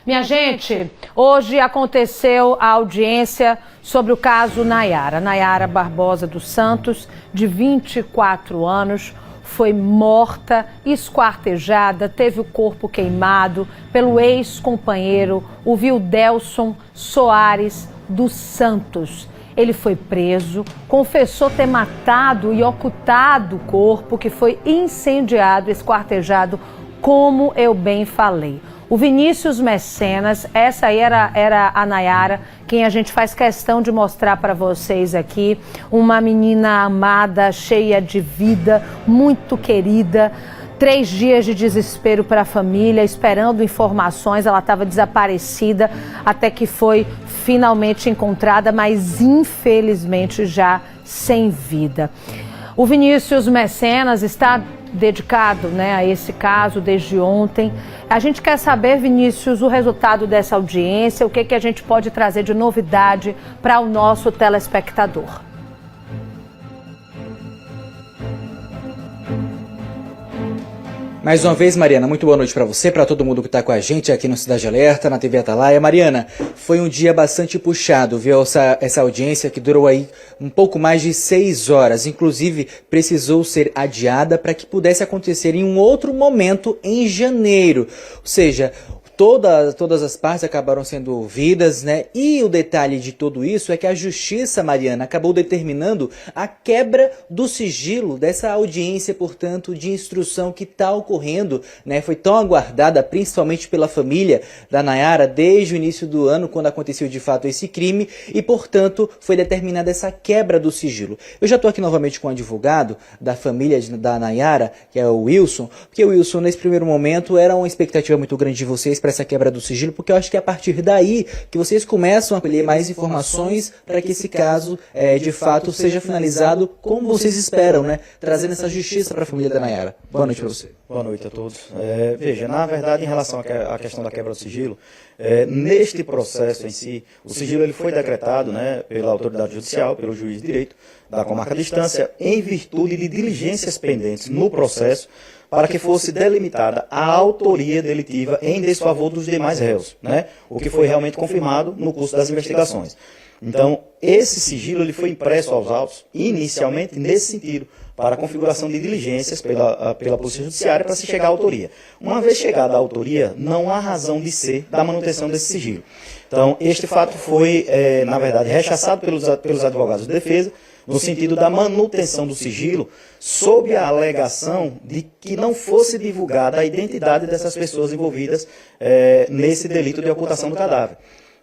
Minha gente, hoje aconteceu a audiência sobre o caso Nayara. Nayara Barbosa dos Santos, de 24 anos, foi morta, esquartejada, teve o corpo queimado pelo ex-companheiro, o Vildelson Soares dos Santos. Ele foi preso, confessou ter matado e ocultado o corpo, que foi incendiado, esquartejado, como eu bem falei. O Vinícius Mecenas, essa aí era a Nayara, quem a gente faz questão de mostrar para vocês aqui. Uma menina amada, cheia de vida, muito querida. 3 dias de desespero para a família, esperando informações. Ela estava desaparecida até que foi finalmente encontrada, mas infelizmente já sem vida. O Vinícius Mecenas está dedicado, a esse caso desde ontem. A gente quer saber, Vinícius, o resultado dessa audiência, o que a gente pode trazer de novidade para o nosso telespectador. Mais uma vez, Mariana, muito boa noite para você, para todo mundo que está com a gente aqui no Cidade Alerta, na TV Atalaia. Mariana, foi um dia bastante puxado, viu, essa audiência que durou aí um pouco mais de 6 horas. Inclusive, precisou ser adiada para que pudesse acontecer em um outro momento em janeiro. Ou seja, todas as partes acabaram sendo ouvidas, E o detalhe de tudo isso é que a Justiça, Mariana, acabou determinando a quebra do sigilo dessa audiência, portanto, de instrução que está ocorrendo, Foi tão aguardada, principalmente pela família da Nayara, desde o início do ano, quando aconteceu de fato esse crime, e, portanto, foi determinada essa quebra do sigilo. Eu já estou aqui novamente com o advogado da família da Nayara, que é o Wilson, porque o Wilson, nesse primeiro momento, era uma expectativa muito grande de vocês para essa quebra do sigilo, porque eu acho que é a partir daí que vocês começam a colher mais informações para que esse caso, de fato, seja finalizado como vocês esperam, Trazendo essa justiça para a família da Nayara. Boa noite para você. Boa noite a todos. Veja, na verdade, em relação à questão da quebra do sigilo, neste processo em si, o sigilo ele foi decretado, pela autoridade judicial, pelo juiz de direito da comarca de Estância, em virtude de diligências pendentes no processo, para que fosse delimitada a autoria delitiva em desfavor dos demais réus, O que foi realmente confirmado no curso das investigações. Então, esse sigilo ele foi impresso aos autos, inicialmente nesse sentido, para a configuração de diligências pela Polícia Judiciária para se chegar à autoria. Uma vez chegada à autoria, não há razão de ser da manutenção desse sigilo. Então, este fato foi, na verdade, rechaçado pelos advogados de defesa, no sentido da manutenção do sigilo, sob a alegação de que não fosse divulgada a identidade dessas pessoas envolvidas nesse delito de ocultação do cadáver.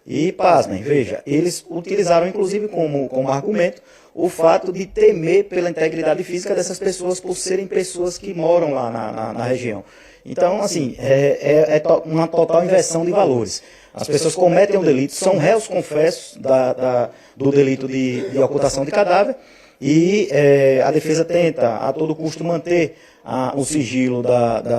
E, pasmem, veja, eles utilizaram inclusive como argumento o fato de temer pela integridade física dessas pessoas por serem pessoas que moram lá na região. Então, assim, é uma total inversão de valores. As pessoas cometem um delito, são réus confessos do delito de ocultação de cadáver e a defesa tenta a todo custo manter o sigilo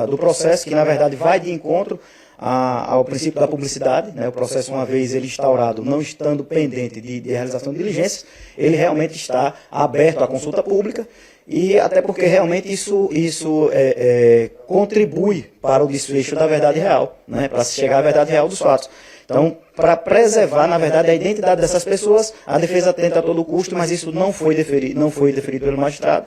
do processo, que na verdade vai de encontro ao princípio da publicidade, O processo, uma vez ele instaurado, não estando pendente de realização de diligências, ele realmente está aberto à consulta pública, e até porque realmente isso contribui para o desfecho da verdade real, Para se chegar à verdade real dos fatos. Então, para preservar, na verdade, a identidade dessas pessoas, a defesa tenta a todo custo, mas isso não foi deferido pelo magistrado.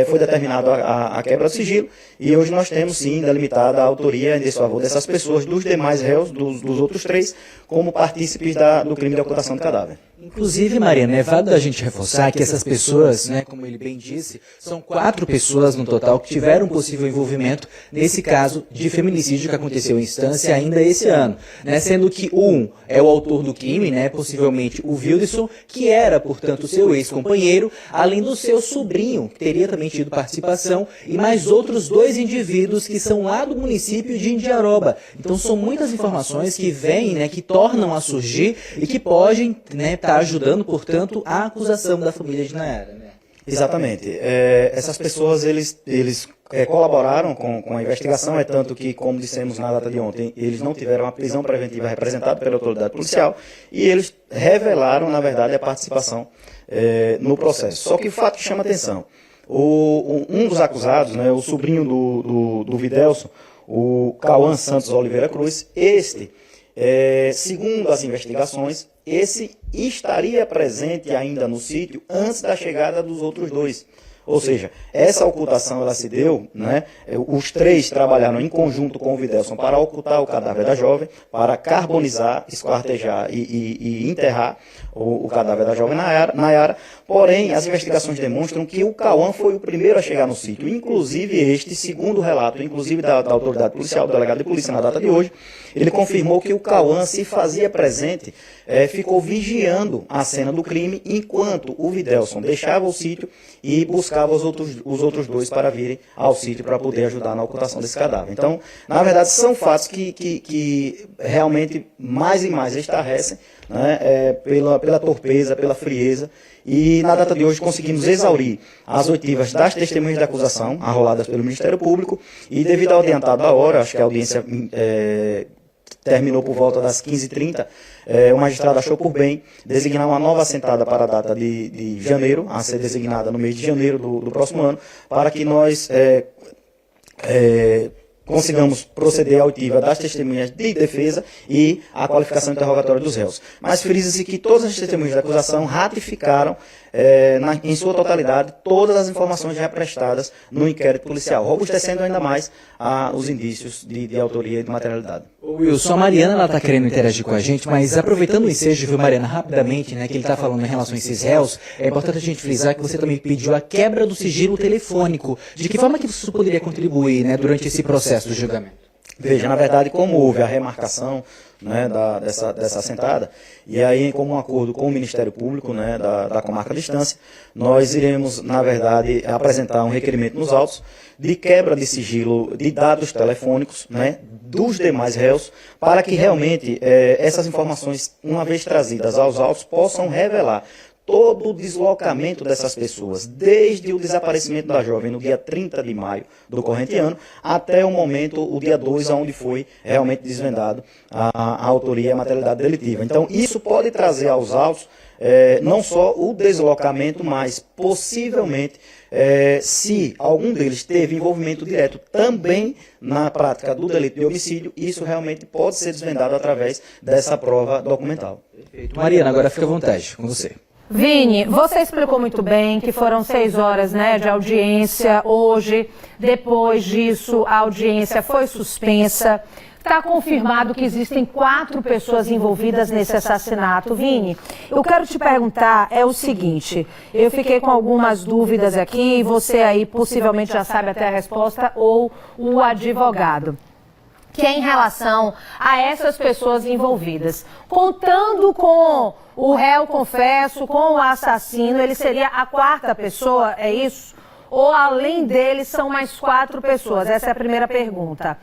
Foi determinado a quebra do sigilo, e hoje nós temos sim delimitada a autoria em desfavor dessas pessoas, dos demais réus, dos outros 3, como partícipes do crime de ocultação de cadáver. Inclusive, Mariana, é válido a gente reforçar que essas pessoas, como ele bem disse, são 4 pessoas no total que tiveram possível envolvimento nesse caso de feminicídio que aconteceu em Estância ainda esse ano, Sendo que um é o autor do crime, possivelmente o Vildelson, que era, portanto, seu ex-companheiro, além do seu sobrinho, que teria também tido participação, e mais outros 2 indivíduos que são lá do município de Indiaroba. Então são muitas informações que vêm, que tornam a surgir e que podem, estar ajudando, portanto, a acusação da família de Nayara. Exatamente. Essas pessoas, eles colaboraram com a investigação, é tanto que, como dissemos na data de ontem, eles não tiveram a prisão preventiva representada pela autoridade policial, e eles revelaram, na verdade, a participação no processo. Só que o fato que chama atenção, um dos acusados, o sobrinho do Vildelson, o Cauã Santos Oliveira Cruz, segundo as investigações, esse estaria presente ainda no sítio antes da chegada dos outros dois. Ou seja, essa ocultação ela se deu, né? Os três trabalharam em conjunto com o Widelson para ocultar o cadáver da jovem, para carbonizar, esquartejar e enterrar o cadáver da jovem Nayara. Porém, as investigações demonstram que o Cauã foi o primeiro a chegar no sítio. Inclusive este, segundo o relato, inclusive da autoridade policial, do delegado de polícia na data de hoje, ele confirmou que o Cauã se fazia presente, ficou vigiando a cena do crime, enquanto o Widelson deixava o sítio e buscava os outros dois para virem ao sítio para poder ajudar na ocultação desse cadáver. Então, na verdade, são fatos que realmente mais e mais estarrecem, né, pela torpeza, pela frieza. E na data de hoje conseguimos exaurir as oitivas das testemunhas de acusação arroladas pelo Ministério Público e, devido ao adiantado da hora, acho que a audiência terminou por volta das 15h30, o magistrado achou por bem designar uma nova assentada para a data de janeiro, a ser designada no mês de janeiro do próximo ano, para que nós consigamos proceder à oitiva das testemunhas de defesa e a qualificação interrogatória dos réus. Mas frisa-se que todas as testemunhas da acusação ratificaram, em sua totalidade, todas as informações já prestadas no inquérito policial, robustecendo ainda mais os indícios de autoria e de materialidade. Wilson, a Mariana está querendo interagir com a gente, mas aproveitando o ensejo, viu, Mariana, rapidamente, né, que ele está falando em relação a esses réus, é importante a gente frisar que você também pediu a quebra do sigilo telefônico. De que forma que isso poderia contribuir, né, durante esse processo do julgamento? Veja, na verdade, como houve a remarcação, né, dessa assentada, e aí, como um acordo com o Ministério Público, né, da comarca Distância, nós iremos, na verdade, apresentar um requerimento nos autos de quebra de sigilo de dados telefônicos, né, dos demais réus, para que realmente essas informações, uma vez trazidas aos autos, possam revelar todo o deslocamento dessas pessoas, desde o desaparecimento da jovem no dia 30 de maio do corrente ano, até o momento, o dia 2, onde foi realmente desvendado a autoria e a materialidade delitiva. Então, isso pode trazer aos autos não só o deslocamento, mas possivelmente, se algum deles teve envolvimento direto também na prática do delito de homicídio, isso realmente pode ser desvendado através dessa prova documental. Perfeito. Mariana, agora fica à vontade, com você. Vini, você explicou muito bem que foram 6 horas, né, de audiência hoje. Depois disso, a audiência foi suspensa. Está confirmado que existem 4 pessoas envolvidas nesse assassinato. Vini, eu quero te perguntar o seguinte, eu fiquei com algumas dúvidas aqui, você aí possivelmente já sabe até a resposta, ou o advogado, que é em relação a essas pessoas envolvidas. Contando com o réu confesso, com o assassino, ele seria a 4ª pessoa, é isso? Ou além dele são mais 4 pessoas? Essa é a primeira pergunta.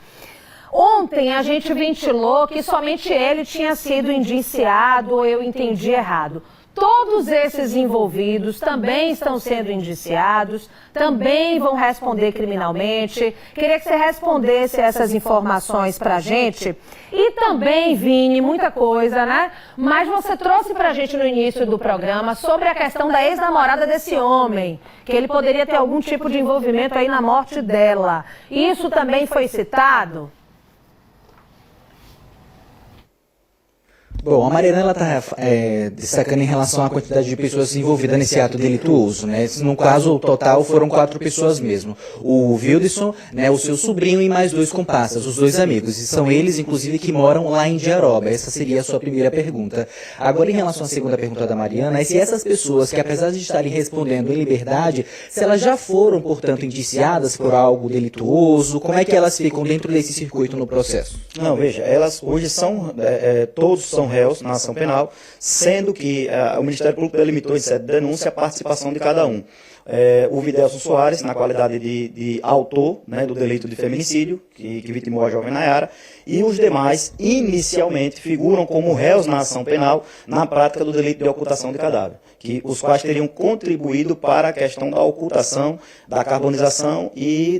Ontem a gente ventilou que somente ele tinha sido indiciado, ou eu entendi errado. Todos esses envolvidos também estão sendo indiciados, também vão responder criminalmente. Queria que você respondesse essas informações para a gente. E também, Vini, muita coisa, né? Mas você trouxe para a gente no início do programa sobre a questão da ex-namorada desse homem, que ele poderia ter algum tipo de envolvimento aí na morte dela. Isso também foi citado? Bom, a Mariana está destacando em relação à quantidade de pessoas envolvidas nesse ato delituoso, né? No caso, o total foram 4 pessoas mesmo. O Wilderson, né, o seu sobrinho e mais 2 comparsas, os 2 amigos. E são eles, inclusive, que moram lá em Diaroba. Essa seria a sua primeira pergunta. Agora, em relação à segunda pergunta da Mariana, é se essas pessoas, que apesar de estarem respondendo em liberdade, se elas já foram, portanto, indiciadas por algo delituoso, como é que elas ficam dentro desse circuito no processo? Não, veja, elas hoje são, todos são réus na ação penal, sendo que o Ministério Público delimitou em sede de denúncia a participação de cada um. O Widelson Soares, na qualidade de autor, né, do delito de feminicídio, que vitimou a jovem Nayara, e os demais, inicialmente, figuram como réus na ação penal na prática do delito de ocultação de cadáver, os quais teriam contribuído para a questão da ocultação, da carbonização e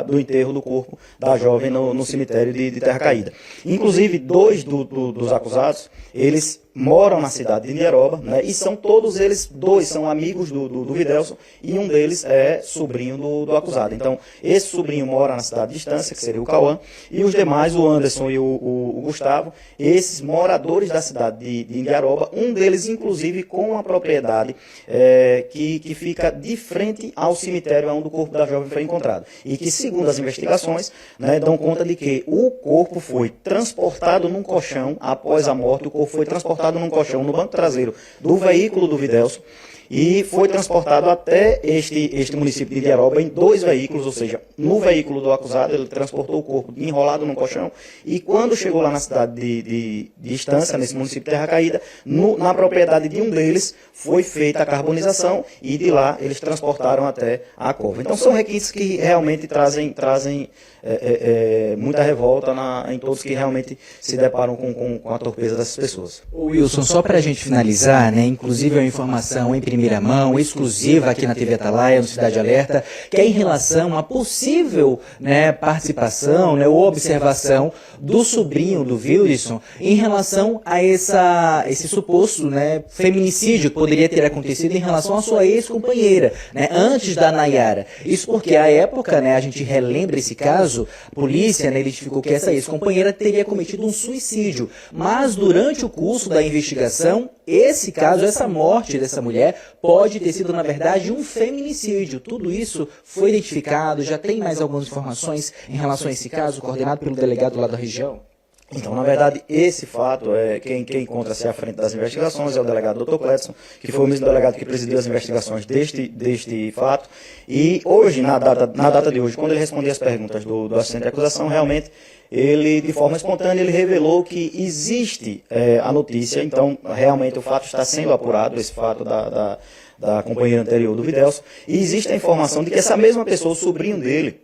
do enterro do corpo da jovem no cemitério de Terra Caída. Inclusive, 2 dos acusados, eles moram na cidade de Diaroba, né, e são todos eles, 2 são amigos do Widelson, e um deles é sobrinho do acusado. Então, esse sobrinho mora na cidade de Estância, que seria o Cauã, e os demais, o Anderson e o Gustavo, esses moradores da cidade de Indiaroba, um deles, inclusive, com uma propriedade que fica de frente ao cemitério onde o corpo da jovem foi encontrado. E que, segundo as investigações, né, dão conta de que o corpo foi transportado num colchão, após a morte, o corpo foi transportado num colchão no banco traseiro do veículo do Videlso, e foi transportado até este município de Indiaroba em 2 veículos, ou seja, no veículo do acusado ele transportou o corpo enrolado num colchão, e quando chegou lá na cidade de Estância, nesse município de Terra Caída, na propriedade de um deles foi feita a carbonização, e de lá eles transportaram até a cova. Então são requisitos que realmente trazem muita revolta em todos que realmente se deparam com a torpeza dessas pessoas. Wilson, só para a gente finalizar, né, inclusive é uma informação em primeira mão, exclusiva aqui na TV Atalaia, no Cidade Alerta, que é em relação à possível, né, participação, né, ou observação do sobrinho do Wilson em relação a esse suposto, né, feminicídio que poderia ter acontecido em relação à sua ex-companheira, né, antes da Nayara. Isso porque à época, né, a gente relembra esse caso, a polícia, né, identificou que essa ex-companheira teria cometido um suicídio, mas durante o curso da investigação, esse caso, essa morte dessa mulher pode ter sido, na verdade, um feminicídio. Tudo isso foi identificado, já tem mais algumas informações em relação a esse caso, coordenado pelo delegado lá da região? Então, na verdade, esse fato, quem encontra-se à frente das investigações é o delegado Dr. Cledson, que foi o mesmo delegado que presidiu as investigações deste fato. E hoje, na data de hoje, quando ele respondia as perguntas do assistente de acusação, realmente, ele, de forma espontânea, ele revelou que existe a notícia. Então, realmente, o fato está sendo apurado, esse fato da companheira anterior do Videlso, e existe a informação de que essa mesma pessoa, o sobrinho dele,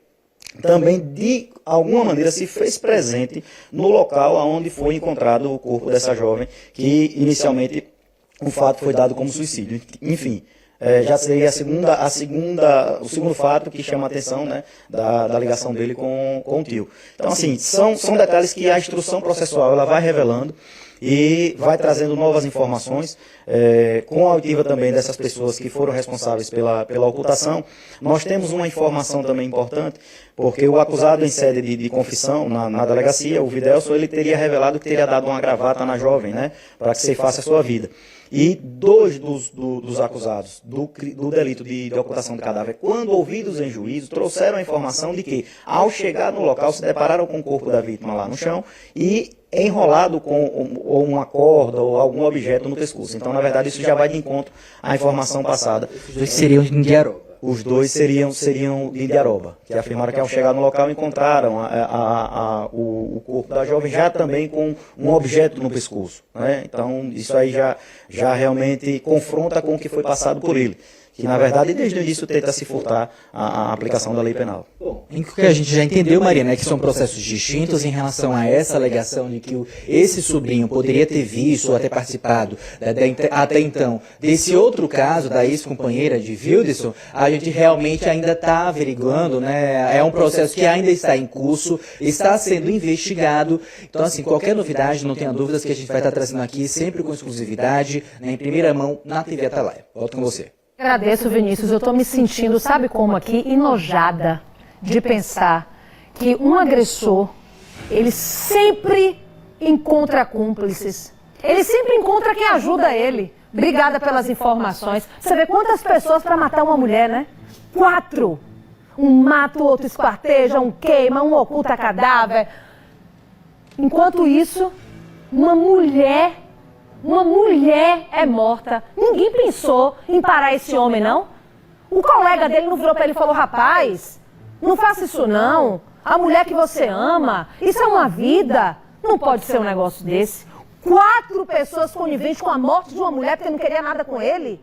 também, de alguma maneira, se fez presente no local onde foi encontrado o corpo dessa jovem, que inicialmente o fato foi dado como suicídio. Enfim, já seria o segundo fato que chama a atenção, né, da ligação dele com o tio. Então, assim, são detalhes que a instrução processual ela vai revelando e vai trazendo novas informações, com a oitiva também dessas pessoas que foram responsáveis pela ocultação. Nós temos uma informação também importante, porque o acusado em sede de confissão na delegacia, o Videlso, ele teria revelado que teria dado uma gravata na jovem, né, para que ceifasse a sua vida. E 2 dos acusados do delito de ocultação de cadáver, quando ouvidos em juízo, trouxeram a informação de que, ao chegar no local, se depararam com o corpo da vítima lá no chão e enrolado com uma corda ou algum objeto no pescoço. Então, na verdade, isso já vai de encontro à informação passada. Os dois seriam de Indiaroba. Os dois seriam de Indiaroba, que afirmaram que ao chegar no local encontraram o corpo da jovem já também com um objeto no pescoço, né? Então isso aí já realmente confronta com o que foi passado por ele, que na verdade desde o início tenta se furtar a aplicação da lei penal. Bom, em que a gente já entendeu, Mariana, é que são processos distintos em relação a essa alegação de que esse sobrinho poderia ter visto ou até participado até então desse outro caso da ex-companheira de Wilderson. A gente realmente ainda está averiguando, né? É um processo que ainda está em curso, está sendo investigado. Então, assim, qualquer novidade, não tenha dúvidas que a gente vai estar trazendo aqui sempre com exclusividade, né, em primeira mão, na TV Atalaia. Volto com você. Agradeço, Vinícius. Eu estou me sentindo, sabe como aqui, enojada de pensar que um agressor, ele sempre encontra cúmplices. Ele sempre encontra quem ajuda ele. Obrigada pelas informações. Você vê quantas pessoas para matar uma mulher, né? 4. Um mata, o outro esquarteja, um queima, um oculta cadáver. Enquanto isso, uma mulher é morta. Ninguém pensou em parar esse homem, não? O colega dele não virou para ele e falou: rapaz, não faça isso não. A mulher que você ama, isso é uma vida. Não pode ser um negócio desse. 4 pessoas coniventes com a morte de uma mulher porque não queria nada com ele.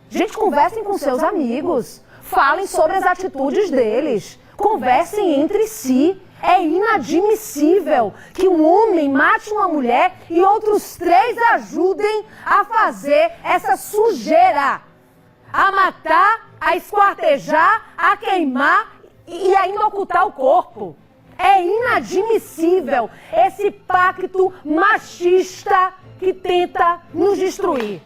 Gente, conversem com seus amigos. Falem sobre as atitudes deles. Conversem entre si. É inadmissível que um homem mate uma mulher e outros 3 ajudem a fazer essa sujeira. A matar, a esquartejar, a queimar e ainda ocultar o corpo. É inadmissível esse pacto machista que tenta nos destruir.